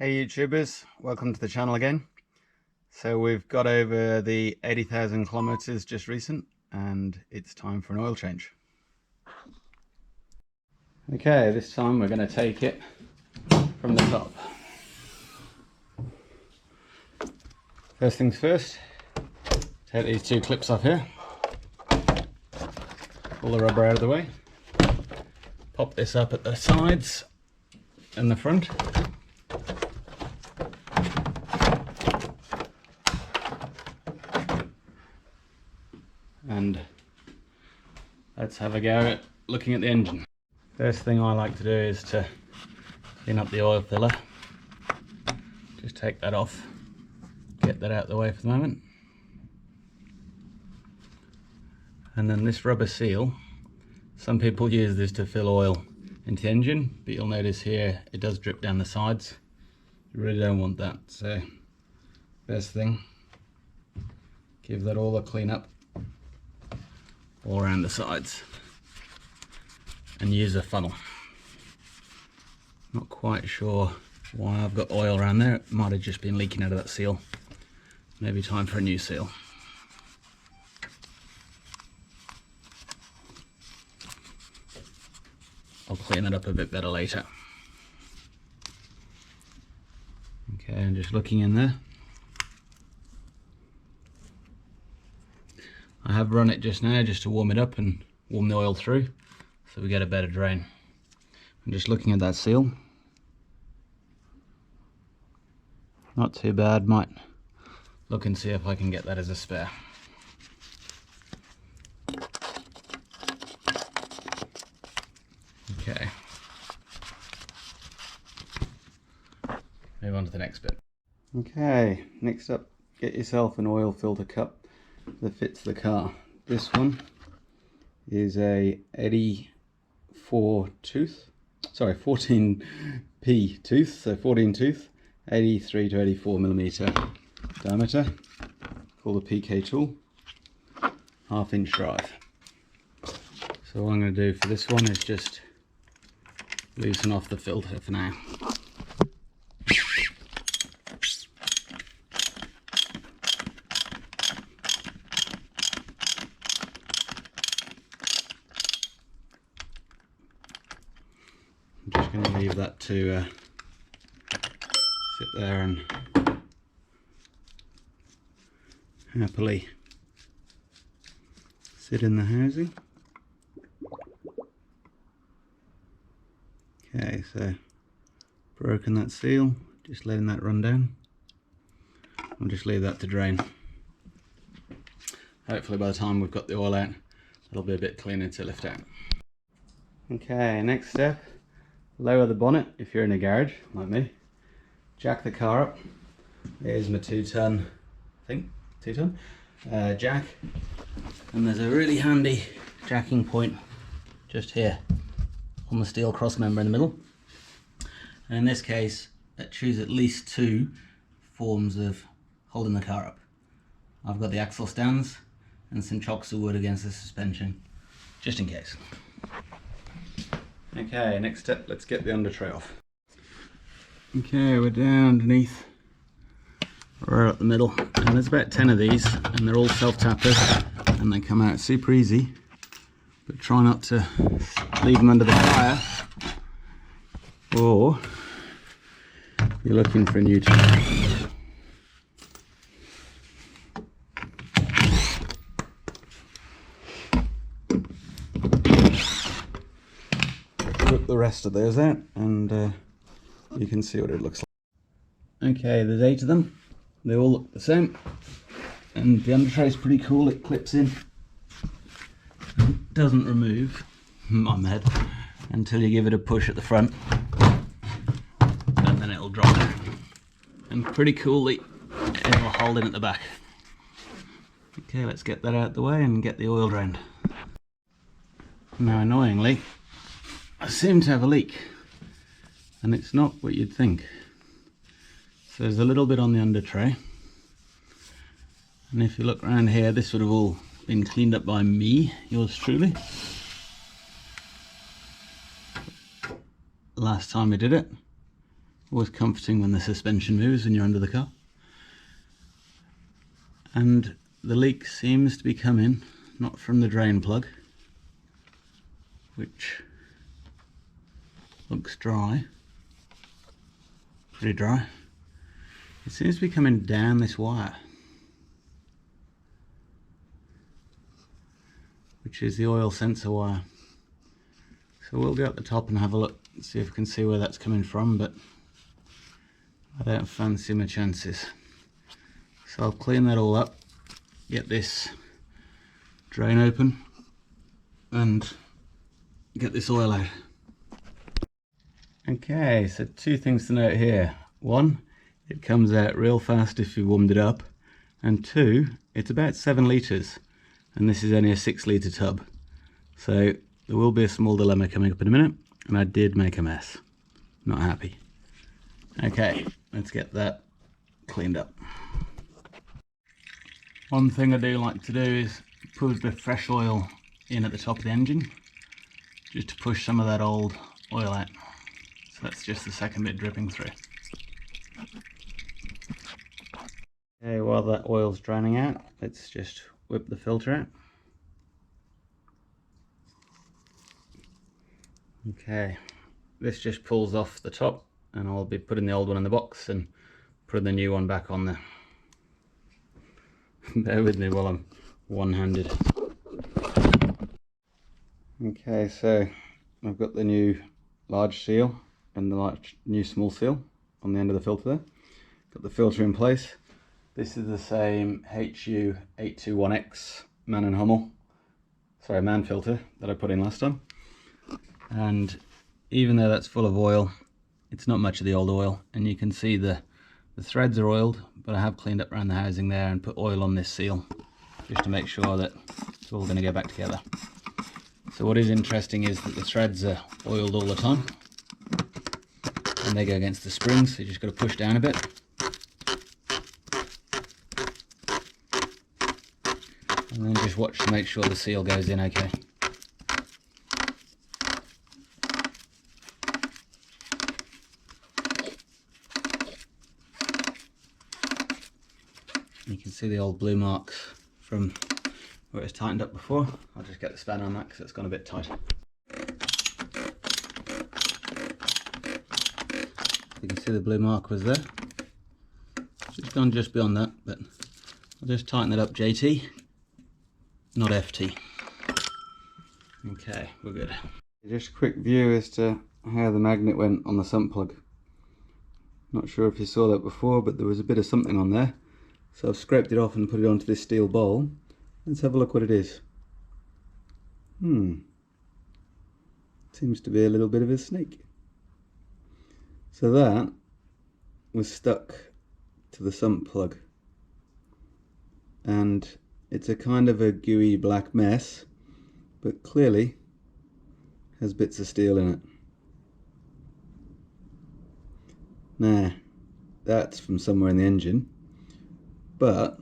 Hey YouTubers, welcome to the channel again. So we've got over the 80,000 kilometers just recent and it's time for an oil change. Okay, this time we're going to take it from the top. First things first, take these two clips off here, pull the rubber out of the way, pop this up at the sides and the front. And let's have a go at looking at the engine. First thing I like to do is to clean up the oil filler. Just take that off, get that out of the way for the moment. And then this rubber seal, some people use this to fill oil into the engine, but you'll notice here it does drip down the sides. You really don't want that, so first thing, give that all a clean up all around the sides and use a funnel. Not quite sure why I've got oil around there. It might have just been leaking out of that seal. Maybe time for a new seal. I'll clean that up a bit better later. Okay, and just looking in there. I have run it just now just to warm it up and warm the oil through so we get a better drain. I'm just looking at that seal. Not too bad, might look and see if I can get that as a spare. Okay. Move on to the next bit. Okay, next up, get yourself an oil filter cup that fits the car. This one is a 14P tooth, so 14 tooth, 83 to 84 millimeter diameter, called a PK tool, 1/2 inch drive. So what I'm going to do for this one is just loosen off the filter for now. I'm just going to leave that to sit there and happily sit in the housing. Okay, so broken that seal, just letting that run down. I'll just leave that to drain. Hopefully by the time we've got the oil out, it'll be a bit cleaner to lift out. Okay, next step. Lower the bonnet if you're in a garage like me. Jack the car up. Here's my 2-ton, I think, 2-ton jack. And there's a really handy jacking point just here on the steel cross member in the middle. And in this case, choose at least 2 forms of holding the car up. I've got the axle stands and some chocks of wood against the suspension, just in case. Okay, next step, let's get the under tray off. Okay, we're down underneath, right at the middle, and there's about 10 of these, and they're all self-tappers, and they come out super easy, but try not to leave them under the fire, or you're looking for a new tire. Rip the rest of those out and you can see what it looks like. Okay, there's 8 of them. They all look the same, and the under tray is pretty cool. It clips in, it doesn't remove on the head until you give it a push at the front, and then it'll drop down, and pretty coolly it'll hold in at the back. Okay, let's get that out of the way and get the oil drained. Now annoyingly, I seem to have a leak, and it's not what you'd think. So there's a little bit on the under tray, and if you look around here, this would have all been cleaned up by me, yours truly, last time we did it. Always comforting when the suspension moves when you're under the car. And the leak seems to be coming not from the drain plug, which looks dry, pretty dry. It seems to be coming down this wire, which is the oil sensor wire. So we'll go at the top and have a look and see if we can see where that's coming from, but I don't fancy my chances. So I'll clean that all up, get this drain open and get this oil out. Okay, so two things to note here. One, it comes out real fast if you warmed it up, and two, it's about 7 litres and this is only a 6 litre tub. So there will be a small dilemma coming up in a minute, and I did make a mess. Not happy. Okay, let's get that cleaned up. One thing I do like to do is put a bit of fresh oil in at the top of the engine, just to push some of that old oil out. So that's just the second bit dripping through. Okay, while that oil's draining out, let's just whip the filter out. Okay, this just pulls off the top, and I'll be putting the old one in the box and putting the new one back on there. Bear with me while I'm one-handed. Okay, so I've got the new large seal and the new small seal on the end of the filter there. Got the filter in place. This is the same HU821X Mann-Filter that I put in last time. And even though that's full of oil, it's not much of the old oil, and you can see the threads are oiled, but I have cleaned up around the housing there and put oil on this seal just to make sure that it's all going to go back together. So what is interesting is that the threads are oiled all the time and they go against the springs, so you just got to push down a bit. And then just watch to make sure the seal goes in okay. You can see the old blue marks from where it's tightened up before. I'll just get the spanner on that because it's gone a bit tight. You can see the blue mark was there. So it's gone just beyond that, but I'll just tighten it up JT, not FT. Okay, we're good. Just a quick view as to how the magnet went on the sump plug. Not sure if you saw that before, but there was a bit of something on there. So I've scraped it off and put it onto this steel bowl. Let's have a look what it is. Seems to be a little bit of a snake. So that was stuck to the sump plug. And it's a kind of a gooey black mess, but clearly has bits of steel in it. Now, that's from somewhere in the engine. But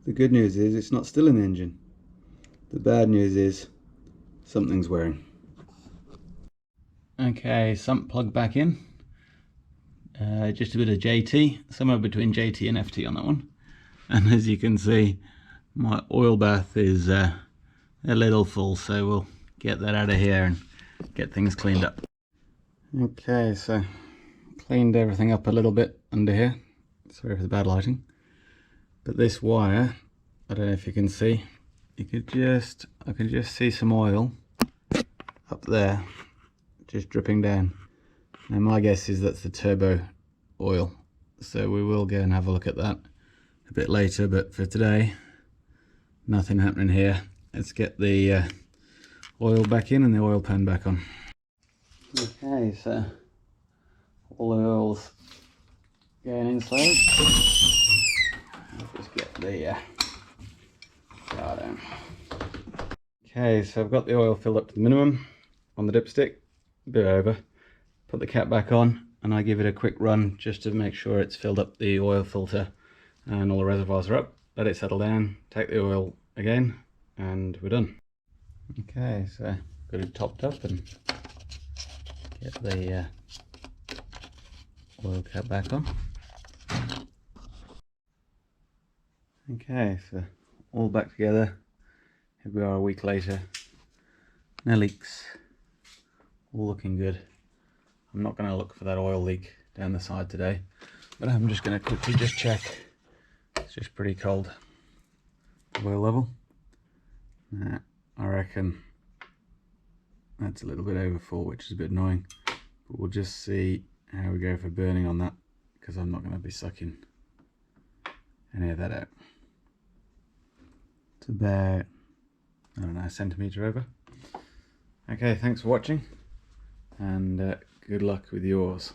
the good news is it's not still in the engine. The bad news is something's wearing. Okay, sump plug back in. Just a bit of JT, somewhere between JT and FT on that one. And as you can see, my oil bath is a little full, so we'll get that out of here and get things cleaned up. Okay, so cleaned everything up a little bit under here. Sorry for the bad lighting, but this wire, I don't know if you can see, I can just see some oil up there just dripping down. Now my guess is that's the turbo oil, so we will go and have a look at that a bit later, but for today nothing happening here. Let's get the oil back in and the oil pan back on. Okay, so all the oil's going inside. I'll just get the jar down. Okay, so I've got the oil filled up to the minimum on the dipstick, a bit over. Put the cap back on and I give it a quick run just to make sure it's filled up the oil filter and all the reservoirs are up. Let it settle down, take the oil again, and we're done. Okay, so got it topped up and get the oil cap back on. Okay, so all back together. Here we are a week later. No leaks. All looking good. I'm not going to look for that oil leak down the side today, but I'm just going to quickly just check. It's just pretty cold. Oil level. I reckon that's a little bit over full, which is a bit annoying. But we'll just see how we go for burning on that, because I'm not going to be sucking any of that out. It's about, I don't know, a centimetre over. Okay, thanks for watching, and good luck with yours.